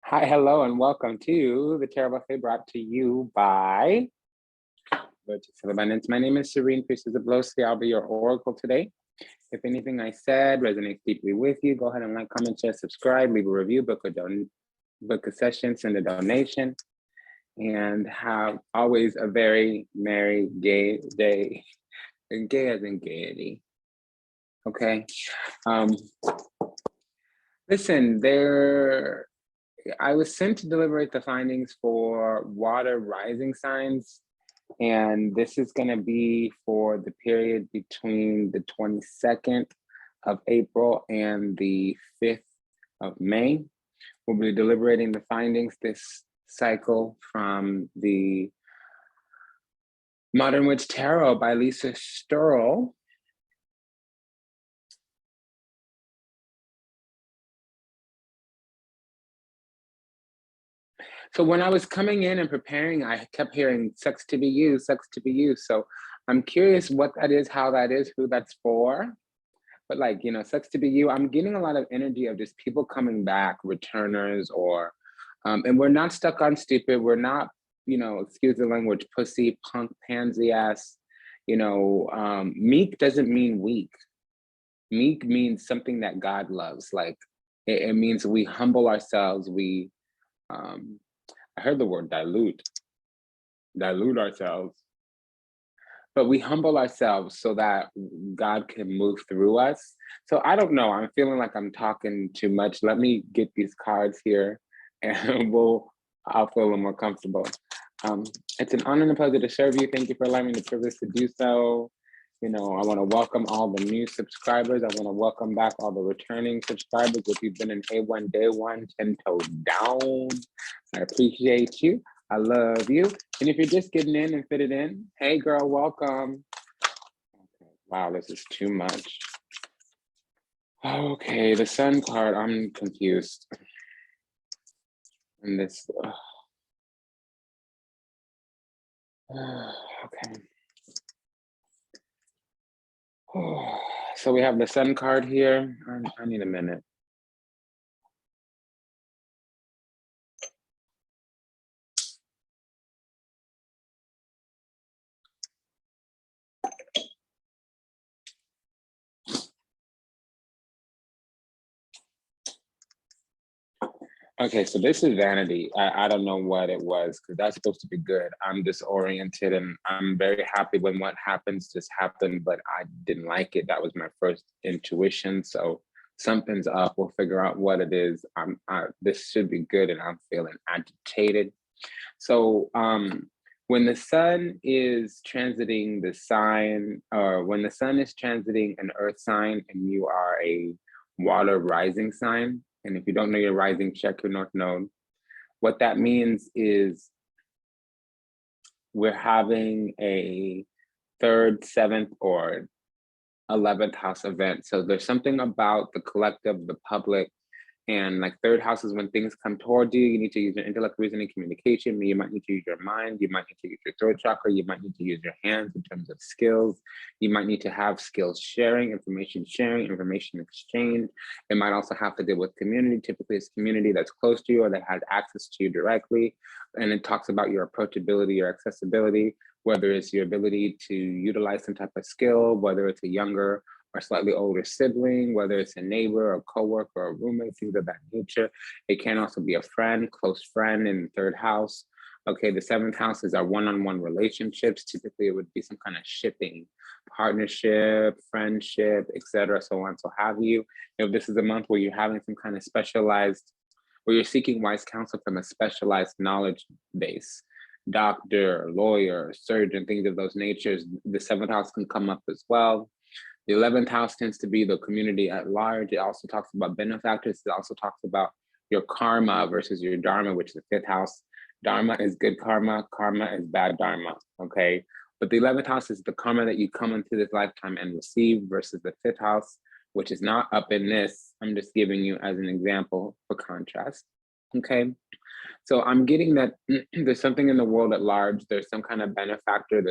Hi, hello, and welcome to the Tarot Buffet brought to you by Vertex of Abundance. My name is Serene, Priestess of Blosi. I'll be your oracle today. If anything I said resonates deeply with you, go ahead and like, comment, share, subscribe, leave a review, book a session, send a donation, and have always a very merry, gay day. And gay as in gaiety. Okay. Listen, I was sent to deliberate the findings for water rising signs, and this is going to be for the period between the 22nd of April and the 5th of May. We'll be deliberating the findings this cycle from the Modern Witch Tarot by Lisa Sturl. So when I was coming in and preparing, I kept hearing sex to be used, sex to be used. So I'm curious what that is, how that is, who that's for. But like, you know, sex to be you, I'm getting a lot of energy of just people coming back, returners, or, and we're not stuck on stupid. We're not, you know, excuse the language, pussy, punk, pansy ass, you know, meek doesn't mean weak. Meek means something that God loves. Like it means we humble ourselves. I heard the word dilute ourselves, but we humble ourselves so that God can move through us. So I don't know, I'm feeling like I'm talking too much. Let me get these cards here and I'll feel a little more comfortable. It's an honor and a pleasure to serve you. Thank you for allowing me the privilege to do so. You know, I want to welcome all the new subscribers. I want to welcome back all the returning subscribers. If you've been in A1 day one, 10 toes down, I appreciate you. I love you. And if you're just getting in and fitted in, hey girl, welcome. Okay. Wow, this is too much. Okay, the sun card, I'm confused. And this, okay. So we have the sun card here. I need a minute. Okay, so this is vanity. I don't know what it was because that's supposed to be good. I'm disoriented and I'm very happy when what happens just happened, but I didn't like it. That was my first intuition. So something's up. We'll figure out what it is. This should be good, and I'm feeling agitated. So when the sun is transiting the sign, or when the sun is transiting an earth sign and you are a water rising sign, and if you don't know your rising, check your north node. What that means is we're having a 3rd, 7th, or 11th house event. So there's something about the collective, the public, and like 3rd house is when things come towards you. You need to use your intellect, reasoning, communication. You might need to use your mind. You might need to use your throat chakra. You might need to use your hands in terms of skills. You might need to have skills sharing, information exchange. It might also have to deal with community. Typically, it's community that's close to you or that has access to you directly. And it talks about your approachability, your accessibility, whether it's your ability to utilize some type of skill, whether it's a younger or slightly older sibling, whether it's a neighbor, a coworker, or a roommate, things of that nature. It can also be a friend, close friend in the 3rd house. Okay, the 7th house is our one-on-one relationships. Typically, it would be some kind of shipping, partnership, friendship, etc., so on, so have you. If this is a month where you're having some kind of specialized, where you're seeking wise counsel from a specialized knowledge base, doctor, lawyer, surgeon, things of those natures, the 7th house can come up as well. The 11th house tends to be the community at large. It also talks about benefactors. It also talks about your karma versus your dharma, which is the 5th house. Dharma is good karma. Karma is bad dharma, okay? But the 11th house is the karma that you come into this lifetime and receive versus the 5th house, which is not up in this. I'm just giving you as an example for contrast, okay? So I'm getting that there's something in the world at large. There's some kind of benefactor.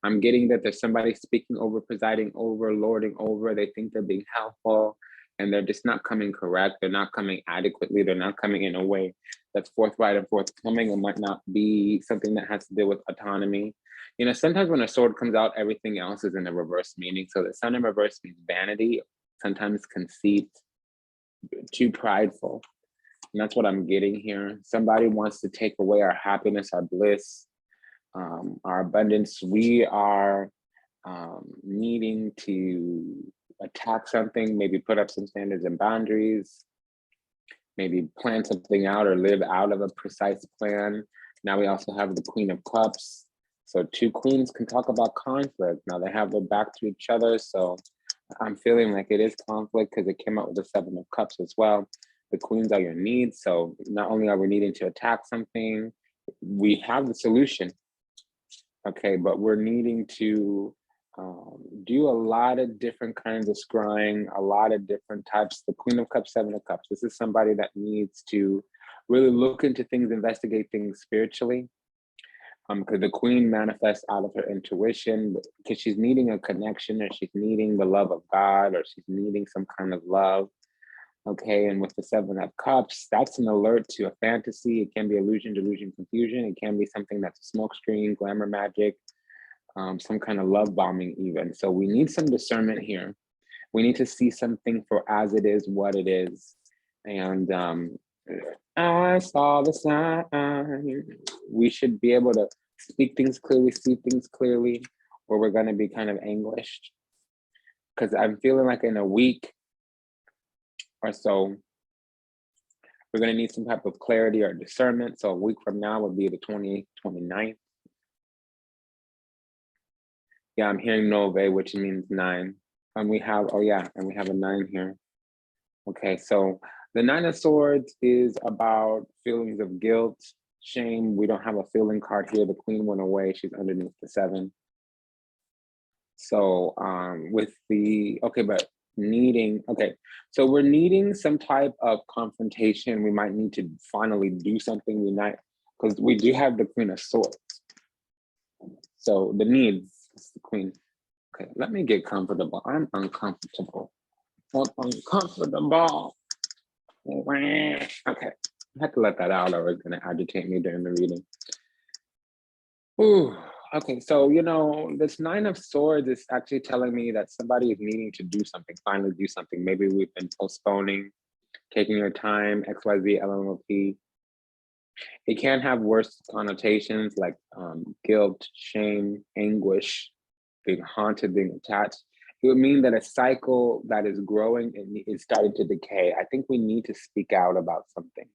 I'm getting that there's somebody speaking over, presiding over, lording over. They think they're being helpful. and they're just not coming correct. They're not coming adequately. They're not coming in a way that's forthright and forthcoming. It might not be something that has to do with autonomy. You know, sometimes when a sword comes out, everything else is in a reverse meaning. So the sun in reverse means vanity, sometimes conceit, too prideful. And that's what I'm getting here. Somebody wants to take away our happiness, our bliss, our abundance. We are needing to attack something, maybe put up some standards and boundaries, maybe plan something out or live out of a precise plan. Now we also have the Queen of Cups. So two queens can talk about conflict. Now they have their back to each other. So I'm feeling like it is conflict because it came out with the Seven of Cups as well. The queens are your needs. So not only are we needing to attack something, we have the solution. Okay, but we're needing to do a lot of different kinds of scrying, a lot of different types. The Queen of Cups, Seven of Cups. This is somebody that needs to really look into things, investigate things spiritually. Because the queen manifests out of her intuition, because she's needing a connection, or she's needing the love of God, or she's needing some kind of love. Okay, and with the Seven of Cups, that's an alert to a fantasy. It can be illusion, delusion, confusion. It can be something that's a smoke screen, glamour magic, some kind of love bombing even. So we need some discernment here. We need to see something for as it is, what it is. And I saw the sign. We should be able to speak things clearly, see things clearly, or we're going to be kind of anguished. Because I'm feeling like in a week or so, we're going to need some type of clarity or discernment. So a week from now would be the 28th, 29th. Yeah, I'm hearing Nove, which means 9. And we have, oh yeah, and we have a 9 here. Okay, so the 9 of Swords is about feelings of guilt, shame. We don't have a feeling card here. The Queen went away. She's underneath the 7. So with the, okay, but needing, okay. So we're needing some type of confrontation. We might need to finally do something. We might, because we do have the Queen of Swords. So the needs is the Queen. Okay, let me get comfortable. I'm uncomfortable. I'm uncomfortable. Okay, I had to let that out or it's gonna agitate me during the reading. Ooh, okay, so you know, this 9 of Swords is actually telling me that somebody is needing to do something, finally do something. Maybe we've been postponing, taking your time, XYZ, LMOP. It can have worse connotations like guilt, shame, anguish, being haunted, being attached. It would mean that a cycle that is growing and is starting to decay. I think we need to speak out about something.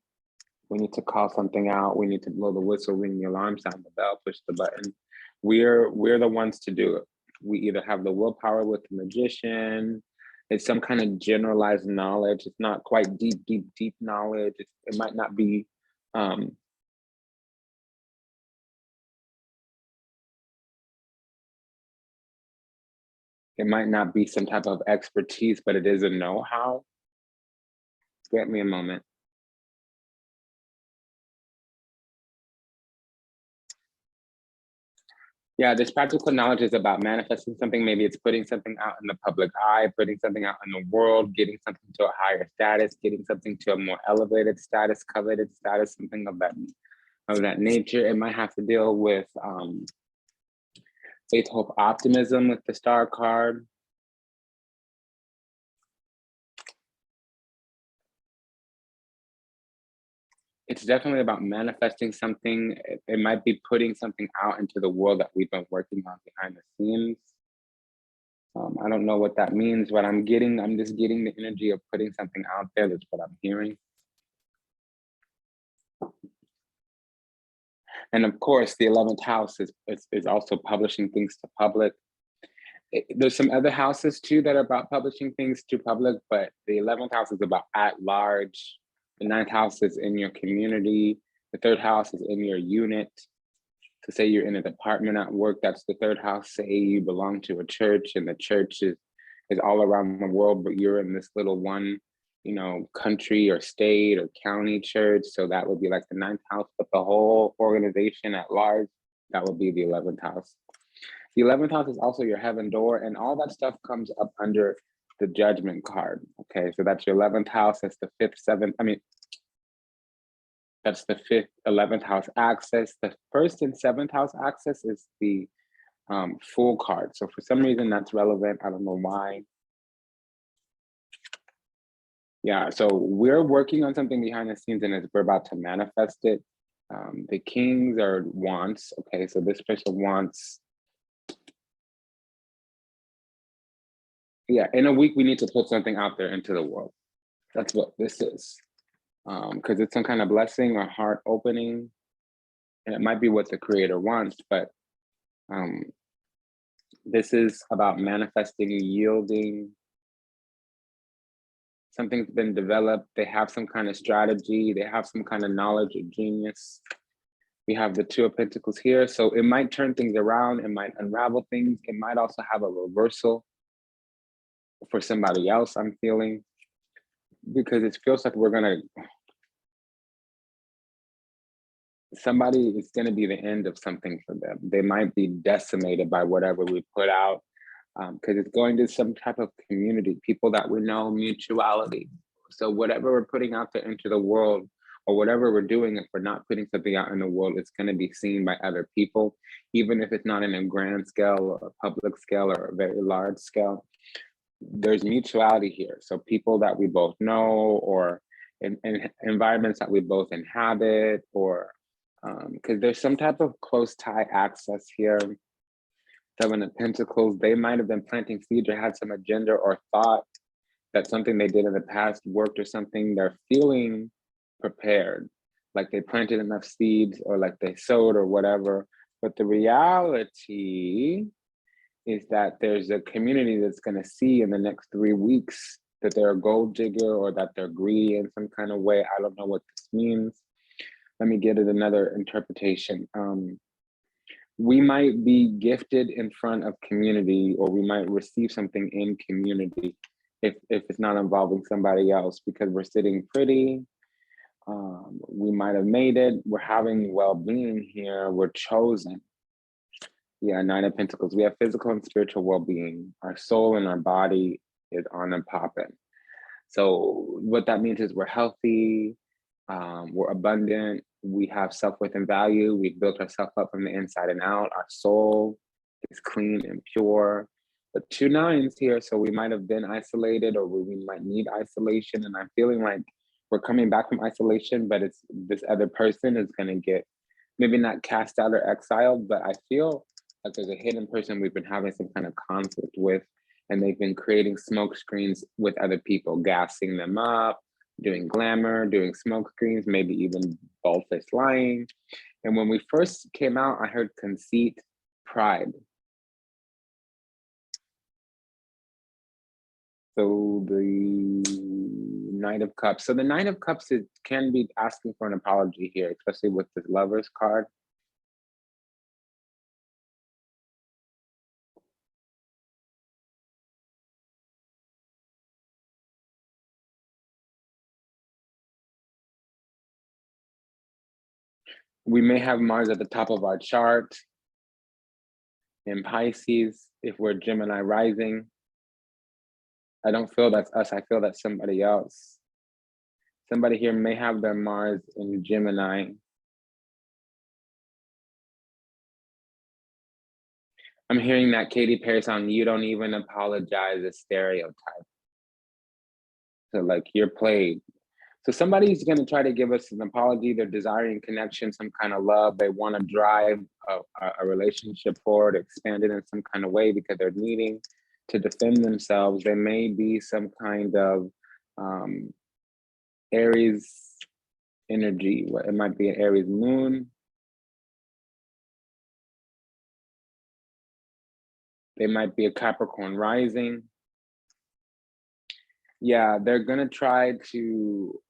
We need to call something out. We need to blow the whistle, ring the alarm, sound the bell, push the button. We're the ones to do it. We either have the willpower with the Magician. It's some kind of generalized knowledge. It's not quite deep knowledge. It might not be it might not be some type of expertise, but it is a know-how. Get me a moment. Yeah, this practical knowledge is about manifesting something. Maybe it's putting something out in the public eye, putting something out in the world, getting something to a higher status, getting something to a more elevated status, coveted status, something of that nature. It might have to deal with faith, hope, optimism with the Star card. It's definitely about manifesting something. It might be putting something out into the world that we've been working on behind the scenes. I don't know what that means, but I'm just getting the energy of putting something out there. That's what I'm hearing. And of course, the 11th house is also publishing things to public. There's some other houses too that are about publishing things to public, but the 11th house is about at large. The 9th house is in your community. The 3rd house is in your unit. So say you're in a department at work, that's the 3rd house. Say you belong to a church and the church is all around the world, but you're in this little one, you know, country or state or county church. So that would be like the 9th house, but the whole organization at large, that would be the 11th house. The 11th house is also your heaven door, and all that stuff comes up under the Judgment card. Okay, so that's your 11th house. That's the 5th, 7th. I mean, that's the 5th, 11th house axis. The 1st and 7th house axis is the Fool card. So for some reason that's relevant. I don't know why. Yeah, so we're working on something behind the scenes and we're about to manifest it. The Kings are wants. Okay, so this person wants, yeah, in a week we need to put something out there into the world. That's what this is. Because it's some kind of blessing or heart opening. And it might be what the creator wants, but this is about manifesting, yielding. Something's been developed. They have some kind of strategy. They have some kind of knowledge or genius. We have the Two of Pentacles here. So it might turn things around. It might unravel things. It might also have a reversal for somebody else, I'm feeling. Because it feels like somebody is going to be the end of something for them. They might be decimated by whatever we put out, because it's going to some type of community, people that we know, mutuality. So whatever we're putting out there into the world, or whatever we're doing, if we're not putting something out in the world, it's going to be seen by other people, even if it's not in a grand scale or a public scale or a very large scale. There's mutuality here. So people that we both know, or in environments that we both inhabit, or because there's some type of close tie access here. 7 of Pentacles, they might have been planting seeds or had some agenda or thought that something they did in the past worked or something. They're feeling prepared, like they planted enough seeds or like they sowed or whatever. But the reality is that there's a community that's going to see in the next 3 weeks that they're a gold digger or that they're greedy in some kind of way. I don't know what this means. Let me get it another interpretation. We might be gifted in front of community, or we might receive something in community if it's not involving somebody else, because we're sitting pretty. We might have made it. We're having well-being here. We're chosen. Yeah, 9 of Pentacles. We have physical and spiritual well-being. Our soul and our body is on and popping. So what that means is we're healthy, we're abundant, we have self-worth and value, we've built ourselves up from the inside and out, our soul is clean and pure. But 2 9s here, so we might have been isolated, or we might need isolation, and I'm feeling like we're coming back from isolation, but it's this other person is gonna get maybe not cast out or exiled, but I feel like there's a hidden person we've been having some kind of conflict with, and they've been creating smoke screens with other people, gassing them up, doing glamour, doing smoke screens, maybe even bold-faced lying. And when we first came out, I heard conceit, pride. So the Knight of Cups. So the Knight of Cups can be asking for an apology here, especially with the Lovers card. We may have Mars at the top of our chart in Pisces if we're Gemini rising. I don't feel that's us. I feel that's somebody else. Somebody here may have their Mars in Gemini. I'm hearing that Katy Perry song, "You Don't Even Apologize," a stereotype. So like, you're played. So somebody's going to try to give us an apology. They're desiring connection, some kind of love. They want to drive a relationship forward, expand it in some kind of way because they're needing to defend themselves. There may be some kind of Aries energy. It might be an Aries moon. They might be a Capricorn rising. Yeah, they're going to try to,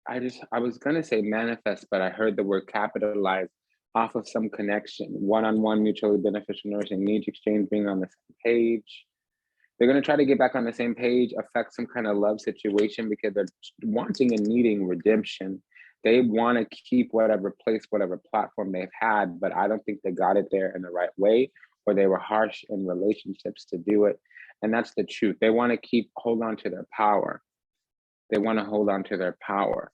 I was gonna say manifest, but I heard the word capitalize off of some connection, one-on-one mutually beneficial nourishing needs exchange, being on the same page. They're gonna try to get back on the same page, affect some kind of love situation because they're wanting and needing redemption. They wanna keep whatever place, whatever platform they've had, but I don't think they got it there in the right way, or they were harsh in relationships to do it. And that's the truth. They want to hold on to their power. They want to hold on to their power.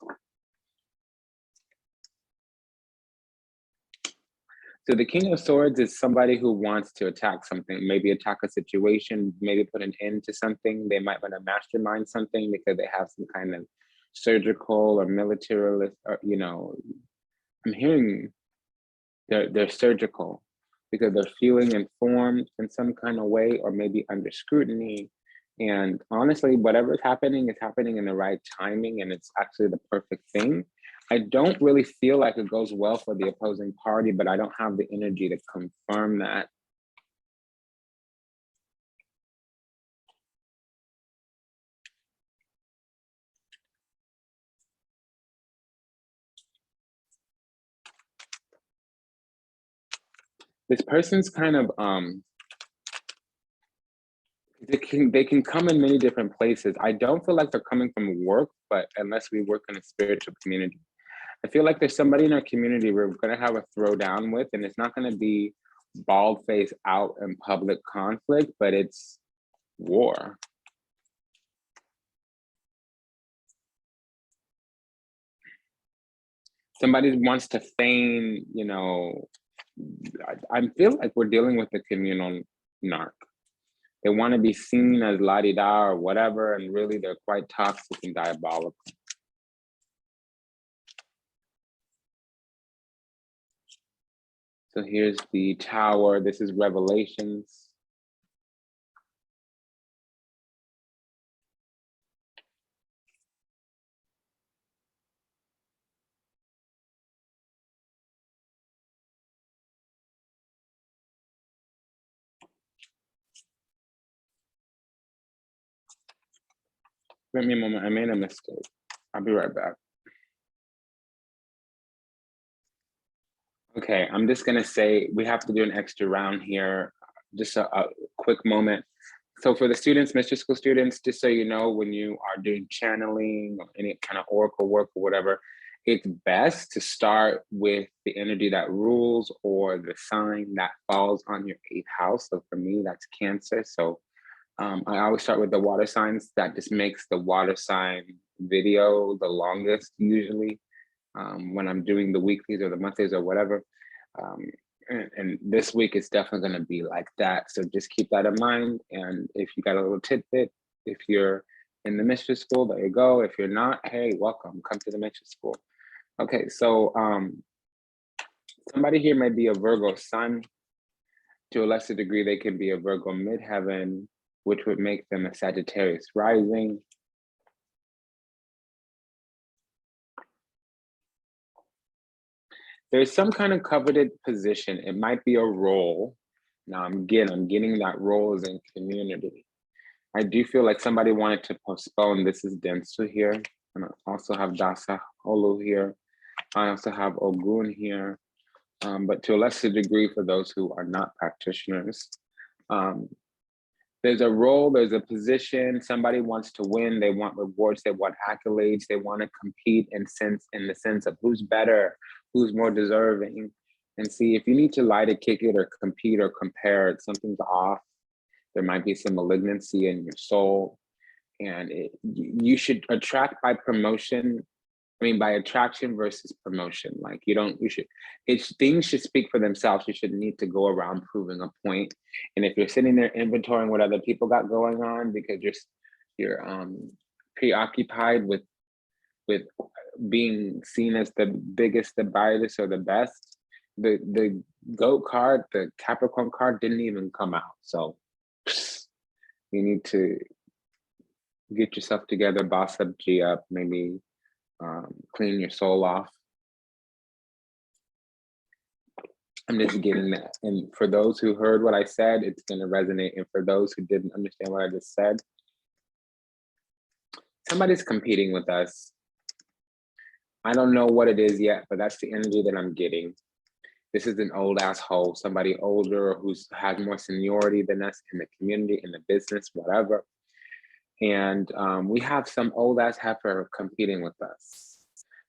So the King of Swords is somebody who wants to attack something, maybe attack a situation, maybe put an end to something. They might want to mastermind something because they have some kind of surgical or militarist, or, you know, I'm hearing they're surgical because they're feeling informed in some kind of way, or maybe under scrutiny. And honestly, whatever is happening in the right timing, and it's actually the perfect thing. I don't really feel like it goes well for the opposing party, but I don't have the energy to confirm that. This person's kind of, they can come in many different places. I don't feel like they're coming from work, but unless we work in a spiritual community. I feel like there's somebody in our community we're going to have a throwdown with, and it's not going to be bald face out in public conflict, but it's war. Somebody wants to feign, you know, I feel like we're dealing with a communal narc. They want to be seen as la-di-da or whatever, and really they're quite toxic and diabolical. So here's the Tower. This is Revelations. Give me a moment, I made a mistake. I'll be right back. Okay, I'm just gonna say we have to do an extra round here. Just a quick moment. So for the students, mystery school students, just so you know, when you are doing channeling or any kind of oracle work or whatever, it's best to start with the energy that rules or the sign that falls on your 8th house. So for me, that's Cancer. So I always start with the water signs. That just makes the water sign video the longest usually when I'm doing the weeklies or the monthlies or whatever. And this week it's definitely going to be like that. So just keep that in mind. And if you got a little tidbit, if you're in the mystery school, there you go. If you're not, hey, welcome, come to the mystery school. Okay, so somebody here might be a Virgo sun. To a lesser degree, they could be a Virgo midheaven, which would make them a Sagittarius rising. There's some kind of coveted position. It might be a role. Now I'm getting that role is in community. I do feel like somebody wanted to postpone. This is Densu here. And I also have Dasa Holu here. I also have Ogun here. But to a lesser degree for those who are not practitioners. There's a role, there's a position, somebody wants to win, they want rewards, they want accolades, they want to compete in the sense of who's better, who's more deserving. And see, if you need to lie to kick it or compete or compare, something's off. There might be some malignancy in your soul. And you should attract by promotion. I mean, by attraction versus promotion. Like things should speak for themselves. You shouldn't need to go around proving a point. And if you're sitting there inventorying what other people got going on because you're preoccupied with being seen as the biggest, the brightest, or the best, the GOAT card, the Capricorn card didn't even come out. So you need to get yourself together, boss up, G up, maybe clean your soul off. I'm just getting that. And for those who heard what I said, it's going to resonate. And for those who didn't understand what I just said, somebody's competing with us. I don't know what it is yet, but that's the energy that I'm getting. This is an old asshole, somebody older who has more seniority than us in the community, in the business, whatever. And we have some old ass heifer competing with us.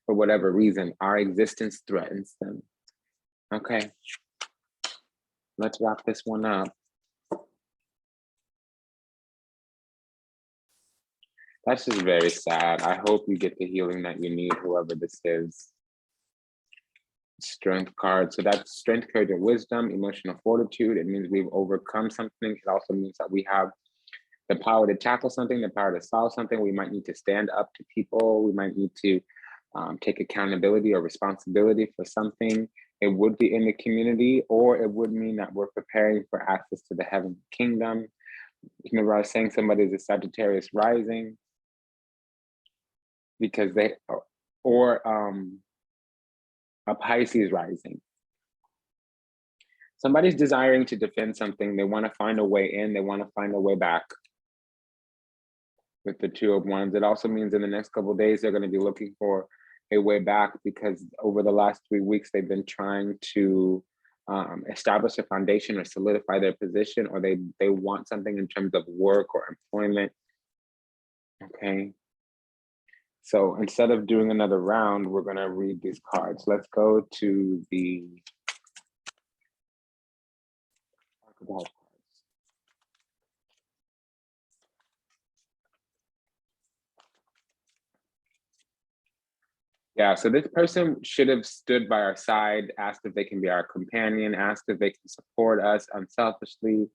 For whatever reason, our existence threatens them. Okay, let's wrap this one up. That's just very sad. I hope you get the healing that you need, whoever this is. Strength card. So that's strength, courage, and wisdom, emotional fortitude. It means we've overcome something. It also means that we have the power to tackle something, the power to solve something. We might need to stand up to people. We might need to take accountability or responsibility for something. It would be in the community, or it would mean that we're preparing for access to the heavenly kingdom. Remember, I was saying somebody's a Sagittarius rising because they, or a Pisces rising. Somebody's desiring to defend something. They want to find a way in. They want to find a way back. With the Two of Wands, it also means in the next couple of days, they're going to be looking for a way back, because over the last 3 weeks, they've been trying to establish a foundation or solidify their position, or they want something in terms of work or employment. Okay. So instead of doing another round, we're going to read these cards. Let's go to the archetype. Yeah, so this person should have stood by our side, asked if they can be our companion, asked if they can support us unselfishly,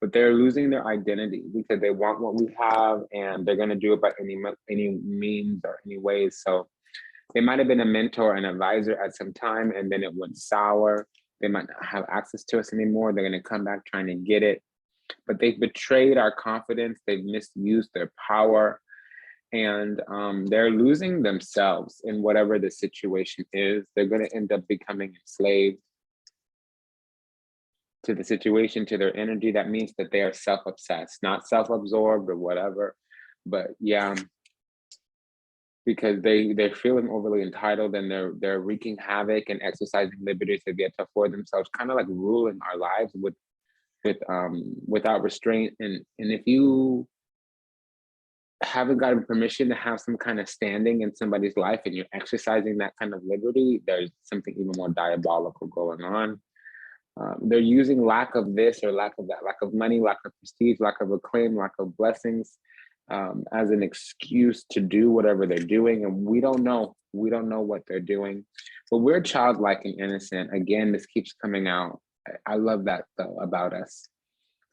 but they're losing their identity because they want what we have, and they're going to do it by any means or any ways. So they might have been a mentor and advisor at some time, and then it went sour. They might not have access to us anymore. They're going to come back trying to get it, but they've betrayed our confidence. They've misused their power. And they're losing themselves in whatever the situation is. They're going to end up becoming enslaved to the situation, to their energy. That means that they are self-obsessed, not self-absorbed or whatever. But yeah, because they're feeling overly entitled, and they're wreaking havoc and exercising liberties they've yet to afford themselves, kind of like ruling our lives without restraint. And if you haven't gotten permission to have some kind of standing in somebody's life and you're exercising that kind of liberty, there's something even more diabolical going on. They're using lack of this or lack of that, lack of money, lack of prestige, lack of acclaim, lack of blessings as an excuse to do whatever they're doing. And we don't know what they're doing, but we're childlike and innocent. Again, this keeps coming out. I love that though about us.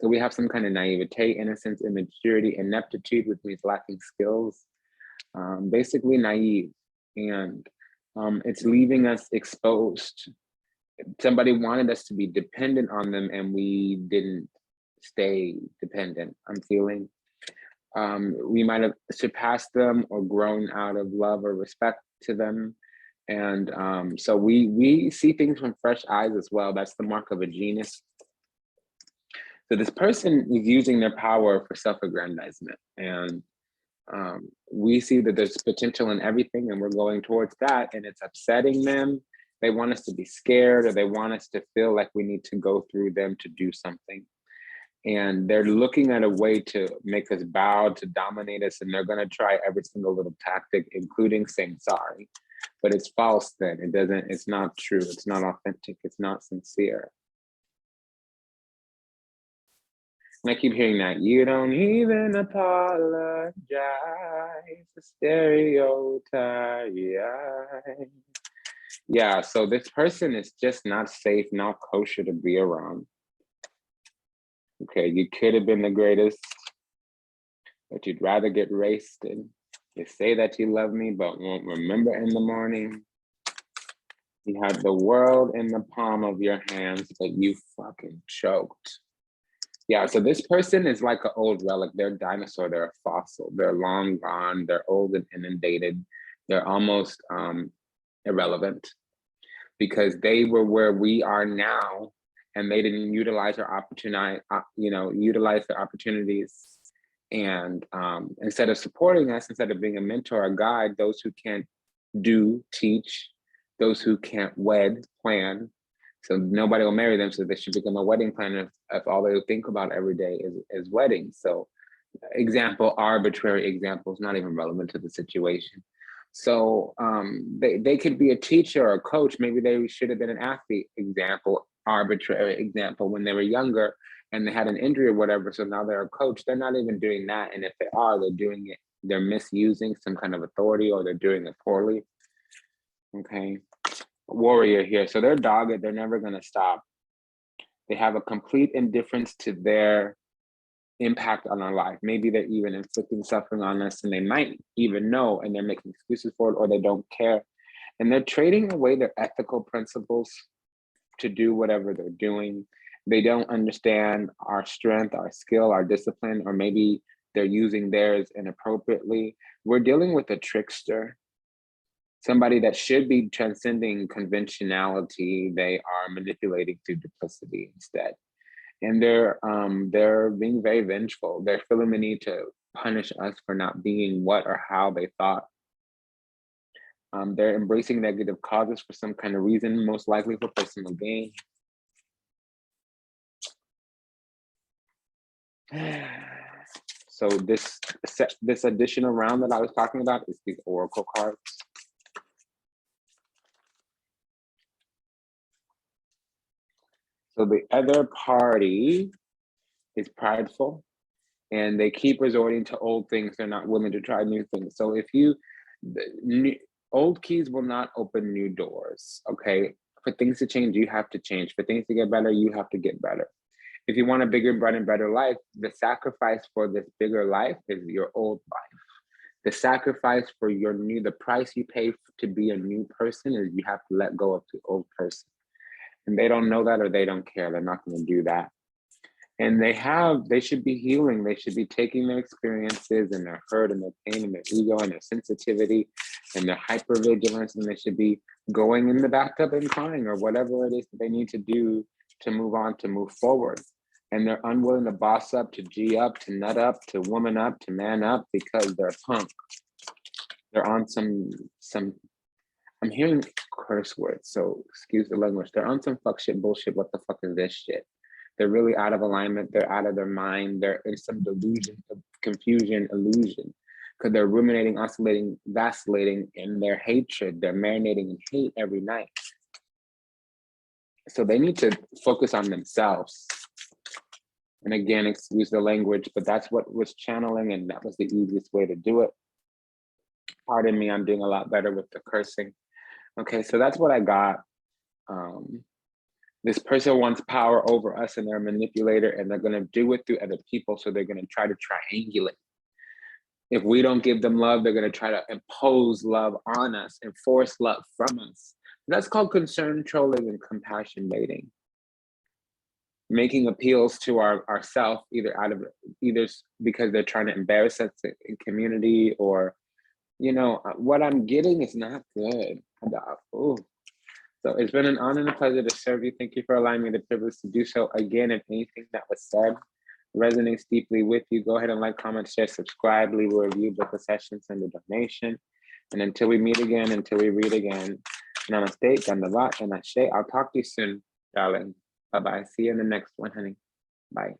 So we have some kind of naivete, innocence, immaturity, ineptitude, which means lacking skills, basically naive. And it's leaving us exposed. Somebody wanted us to be dependent on them, and we didn't stay dependent. I'm feeling we might have surpassed them or grown out of love or respect to them. And so we see things from fresh eyes as well. That's the mark of a genius. So this person is using their power for self-aggrandizement, and we see that there's potential in everything, and we're going towards that, and it's upsetting them. They want us to be scared, or they want us to feel like we need to go through them to do something. And they're looking at a way to make us bow, to dominate us, and they're going to try every single little tactic, including saying sorry. But it's false then. It's not true. It's not authentic. It's not sincere. And I keep hearing that. You don't even apologize. A stereotype. Yeah, so this person is just not safe, not kosher to be around. Okay, you could have been the greatest, but you'd rather get wasted. You say that you love me, but won't remember in the morning. You had the world in the palm of your hands, but you fucking choked. Yeah, so this person is like an old relic. They're a dinosaur, they're a fossil. They're long gone, they're old and inundated. They're almost irrelevant because they were where we are now, and they didn't utilize our opportunity, utilize their opportunities. And instead of supporting us, instead of being a mentor, a guide, those who can't do, teach, those who can't wed, plan. So nobody will marry them, so they should become a wedding planner if all they think about every day is weddings. So arbitrary examples, not even relevant to the situation. So they could be a teacher or a coach. Maybe they should have been an athlete, arbitrary example, when they were younger and they had an injury or whatever. So now they're a coach. They're not even doing that. And if they are, they're doing it they're misusing some kind of authority or they're doing it poorly. Okay, warrior here. So they're dogged, they're never gonna stop. They have a complete indifference to their impact on our life. Maybe they're even inflicting suffering on us and they might even know and they're making excuses for it or they don't care. And they're trading away their ethical principles to do whatever they're doing. They don't understand our strength, our skill, our discipline, or maybe they're using theirs inappropriately. We're dealing with a trickster, somebody that should be transcending conventionality. They are manipulating through duplicity instead. And they're being very vengeful. They're feeling the need to punish us for not being what or how they thought. They're embracing negative causes for some kind of reason, most likely for personal gain. So this additional round that I was talking about is these oracle cards. So the other party is prideful and they keep resorting to old things. They're not willing to try new things. So if old keys will not open new doors, okay? For things to change, you have to change. For things to get better, you have to get better. If you want a bigger, brighter, and better life, the sacrifice for this bigger life is your old life. The sacrifice for the price you pay to be a new person is you have to let go of the old person. And they don't know that or they don't care. They're not going to do that. And they should be healing. They should be taking their experiences and their hurt and their pain and their ego and their sensitivity and their hypervigilance, and they should be going in the bathtub and crying or whatever it is that they need to do to move on, to move forward. And they're unwilling to boss up, to G up, to nut up, to woman up, to man up because they're punk. They're on some I'm hearing curse words, so excuse the language. They're on some fuck shit bullshit. What the fuck is this shit? They're really out of alignment. They're out of their mind. They're in some delusion, confusion, illusion, because they're ruminating, oscillating, vacillating in their hatred. They're marinating in hate every night. So they need to focus on themselves. And again, excuse the language, but that's what was channeling, and that was the easiest way to do it. Pardon me, I'm doing a lot better with the cursing. Okay, so that's what I got. This person wants power over us and they're a manipulator and they're gonna do it through other people. So they're gonna try to triangulate. If we don't give them love, they're gonna try to impose love on us and force love from us. That's called concern trolling and compassion baiting. Making appeals to ourself, either because they're trying to embarrass us in community or, what I'm getting is not good. Ooh. So it's been an honor and a pleasure to serve you. Thank you for allowing me the privilege to do so. Again, if anything that was said resonates deeply with you, go ahead and like, comment, share, subscribe, leave a review, book a session, send a donation. And until we meet again, until we read again, namaste, dandavat, and ashe. I'll talk to you soon, darling. Bye-bye. See you in the next one, honey. Bye.